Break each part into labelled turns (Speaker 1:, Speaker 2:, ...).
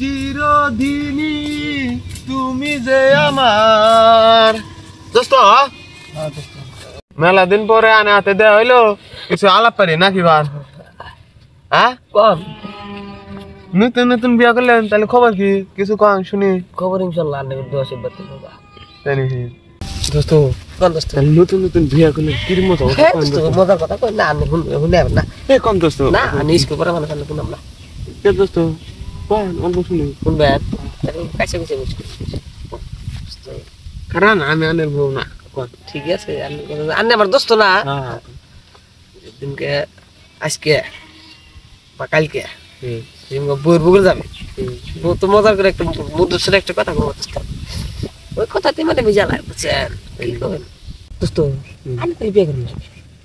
Speaker 1: চিরদিনই তুমি যে আমার দোস্ত। মেলা দিন পরে আনে হাতে দেওয়া হইলো, কিছু আলাপ পারি নাকি বার? হ্যাঁ
Speaker 2: কম
Speaker 1: নতুন নতুন বিয়া করলেন, তাহলে খবর কি? কিছু কম শুনি।
Speaker 2: খবর ইনশাল্লাহ আনে আশীর্বাদ
Speaker 1: তাই নাকি দোস্ত?
Speaker 2: কোন দোস্ত?
Speaker 1: নতুন নতুন বিয়া করলেন কি মজা?
Speaker 2: মজার কথা কই না, আনে শুনে না।
Speaker 1: এ কম দোস্ত
Speaker 2: না আনে স্কুল পড়া মানে শুনে শুনলাম না।
Speaker 1: কে দোস্ত? কোন অল্প শুনি
Speaker 2: শুনবেন কাছে কাছে বুঝছি।
Speaker 1: কারণ আমি আনের বউ না।
Speaker 2: ঠিক আছে, আনে আমার দোস্ত না। দিনকে আজকে বা কালকে বউর বগুড় যাবে, তো মজার করে একটা মুদ্রার একটা কথা বলবো দোস্ত। ওই কথাতে মানে বিজালায় বুঝছেন কি করবেন দোস্ত? আমি কই বিয়ে করি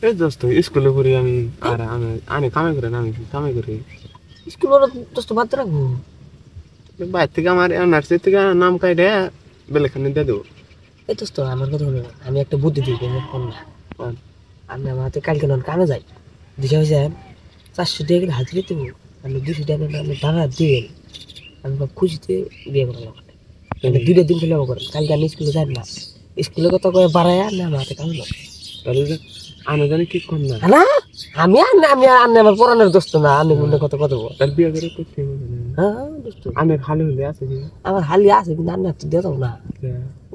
Speaker 1: এই দোস্ত স্কুলে পড়ি আমি, আর আমি আনে কামাই করেন, আমি কামাই করি।
Speaker 2: স্কুল দোস্ত বাদ রাখবো
Speaker 1: বাইর থেকে আমার নার্সারি থেকে নাম কাইডে বেলেখানে দিয়ে দেবো।
Speaker 2: এই দোস্ত আমার কথা হলো, আমি একটা বুদ্ধি দিই ফোন না। আমি আমার হাতে কালকে নন কামে যাই, দেখে হয়েছে 400 টাকা করে হাজিরে দেবো, আমি 200 টাকা আমি টাকা দিয়ে আমি খুশিতে বিয়ে করলাম। দুইটা দিন খেলে করেন, কালকে আমি স্কুলে যাই না, স্কুলে কত করে বাড়ায় না আমার হাতে কামে যাই।
Speaker 1: তাহলে আনে জানি কি কর না
Speaker 2: না আমি আনে আমার পড়ানোর দোস্ত না, আমি মনে কত কত
Speaker 1: তার বিয়ে করে করতে।
Speaker 2: হ্যাঁ দোস্ত
Speaker 1: আনের হালে হলে আছে কি?
Speaker 2: আমার হালি আছে কিন্তু আন্না তো দিয়ে দাও না,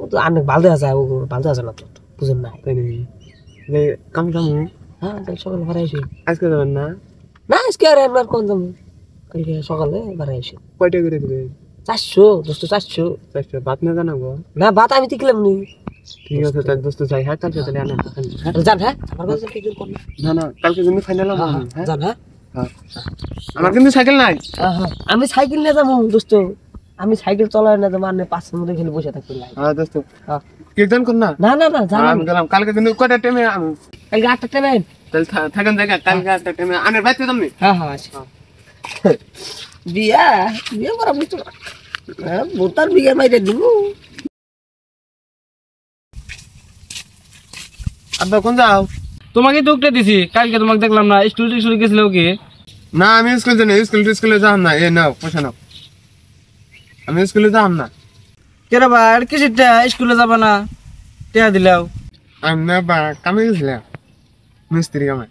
Speaker 2: ও তো আনে বালদে আছে, ও বালদে আছে না তো বুঝেন না।
Speaker 1: তাই নাকি? কাম কাম
Speaker 2: হ্যাঁ সকালে বাড়াইছি।
Speaker 1: আজকে যাবেন না?
Speaker 2: না আজকে আর একবার কোন যাবো, কালকে সকালে বাড়াইছি।
Speaker 1: কয়টা করে দেবে?
Speaker 2: 400 দোস্ত 400।
Speaker 1: ভাত না জানাবো
Speaker 2: না ভাত আমি দেখলাম নি।
Speaker 1: ঠিক আছে তাই দোস্ত যাই। হ্যাঁ কালকে তাহলে আনে
Speaker 2: জান হ্যাঁ আমার কাছে কি জোর করনা।
Speaker 1: না না কালকে কিন্তু ফাইনাল হবে। হ্যাঁ
Speaker 2: জান হ্যাঁ
Speaker 1: আমার কিন্তু সাইকেল নাই।
Speaker 2: আমি সাইকেল নিয়ে যাবো দোস্ত, আমি সাইকেল চালাই না যাবো, আনে 5 মিনিট খেলে বসে থাকতে লাগে।
Speaker 1: হ্যাঁ দোস্ত কীর্তন কর না।
Speaker 2: না না না জান
Speaker 1: আমি গেলাম কালকে কিন্তু কয়টা টাইমে আমি
Speaker 2: কালকে 8টা টাইমে
Speaker 1: তাহলে থাকেন জায়গা কালকে 8টা টাইমে আনের বাইতে যাবনি।
Speaker 2: হ্যাঁ হ্যাঁ আচ্ছা বিয়া বিয়া করা বুঝছো না, হ্যাঁ বোতার বিয়া মাইরে দিব।
Speaker 1: আব্বা কোন যাও?
Speaker 3: তোমাকে তো উঠতে দিছি, কালকে তোমাকে দেখলাম না, স্কুল গেছিল কি?
Speaker 1: না আমি স্কুলে যাম না। এ নাও পয়সা নাও, আমি স্কুলে যাম না।
Speaker 3: কেরা ভাই কিসেরটা স্কুলে যাবা না? টেয়া দিলাও
Speaker 1: আমি না বা কামে গেছিলাম, মিস্ত্রি কামে।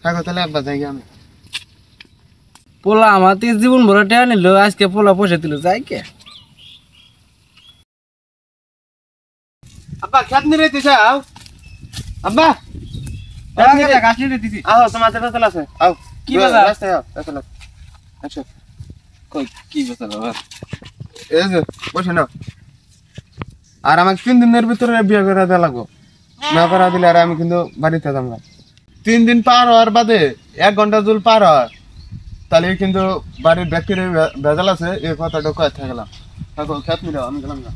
Speaker 1: থাকো তাহলে আব্বা যাই আমি।
Speaker 3: পোলা আমার থেকে জীবন ভরা টেয়া নিল, আজকে পোলা পয়সা দিল, যাই কে?
Speaker 1: আব্বা খেত নিয়ে যাও। আব্বা
Speaker 3: গাছ নিয়ে দিছি।
Speaker 1: আও তোমার বেতন আছে। আও
Speaker 3: কি বাজার?
Speaker 1: রাস্তায় আও বেতন আছে। আচ্ছা
Speaker 3: কই কি কথা বাবা?
Speaker 1: এই যে বসে নাও। আর আমাকে 3 দিনের ভিতরে বিয়ে করে দেওয়া লাগবো, না করা দিলে আর আমি কিন্তু বাড়িতে যাবো না। 3 দিন পার হওয়ার বাদে 1 ঘন্টা জুল পার হয়, তাহলে কিন্তু বাড়ির ব্যক্তির ভেজাল আছে, এই কথাটা কয়ে থাকলাম। থাকো খেত নিয়ে আমি গেলাম না।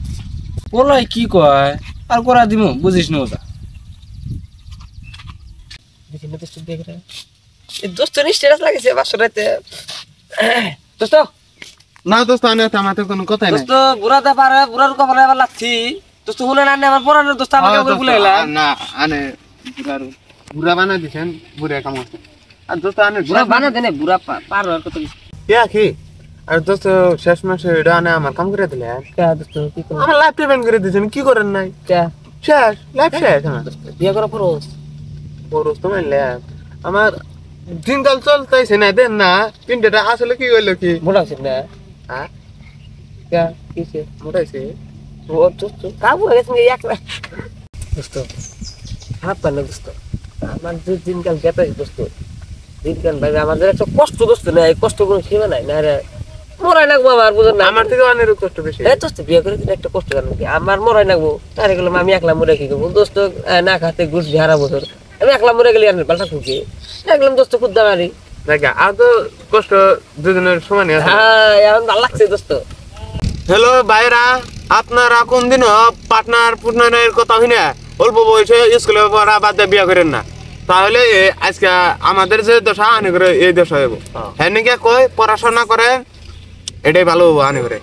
Speaker 3: পোলাই কি কয় আর করা দিমু বুঝিস না ওটা।
Speaker 2: দেখি না দোস্ত বিয়ে করে এই দোস্ত নি স্ট্যাটাস লাগিয়েছে বাসরাতে দোস্ত।
Speaker 1: না দোস্ত আনে আমাতে কোনো কথাই নাই।
Speaker 2: দোস্ত বুড়াতে পারে বুড়ার কপালে আবার লাগছি দোস্ত, শুনে না আমার পড়ানোর দোস্ত আমাকে ওকে ভুলে গেলাম।
Speaker 1: না আনে বুড়া বানা দিছেন, বুড়া কাম আছে। আর দোস্ত আনে
Speaker 2: বুড়া বানা দেনে, বুড়া পার হওয়ার কত
Speaker 1: কে কি? আর দোস্ত শেষ মাসে এটা আনে আমার কাম করে দিলে
Speaker 2: দোস্ত কি করব?
Speaker 1: আমার লাইফ পেমেন্ট করে দিয়েছেন, কি করেন নাই? শেষ লাইফ শেষ আমার।
Speaker 2: বিয়ে করা পরশ
Speaker 1: পরশ তো মানলে আমার দিনকাল চলতেছে না, দেন না 3টা আসলে কি হইলো কি?
Speaker 2: মোটা আছে না?
Speaker 1: হ্যাঁ
Speaker 2: কে কিছে
Speaker 1: মোটাইছে
Speaker 2: ও দোস্ত কাবু হয়ে গেছে এক দোস্ত। হাত পান দোস্ত, আমার দিনকাল গেছে দোস্ত। দিনকাল ভাই আমাদের একটা কষ্ট দোস্ত না, এই কষ্ট কোনো সীমা নাই না রে। মরাই লাগবো আমার বুঝেন না,
Speaker 1: আমার থেকে অনেক কষ্ট বেশি।
Speaker 2: এই দোস্ত বিয়ে করে দিলে একটা কষ্ট জানো কি, আমার মরাই লাগবো। তারে গেলাম আমি একলা মরে কি করবো দোস্ত? না খাতে ঘুষ হারা বছর আমি একলা মরে গেলে আর পাল্টা ঠুকি দেখলাম দোস্ত খুদ্ দাঁড়ি।
Speaker 1: দেখা আর তো কষ্ট দুজনের সমান আছে।
Speaker 2: হ্যাঁ এখন ভালো লাগছে দোস্ত।
Speaker 1: হ্যালো ভাইরা, আপনারা কোনদিনও পার্টনারের কথা হই না অল্প বয়সে স্কুলে পড়া বাদ দিয়ে বিয়ে করেন না, তাহলে আজকে আমাদের যে দশা আনে করে এই দশা হইব। হ্যাঁ নাকি কই পড়াশোনা করে এটাই ভালো হবো আনে করে।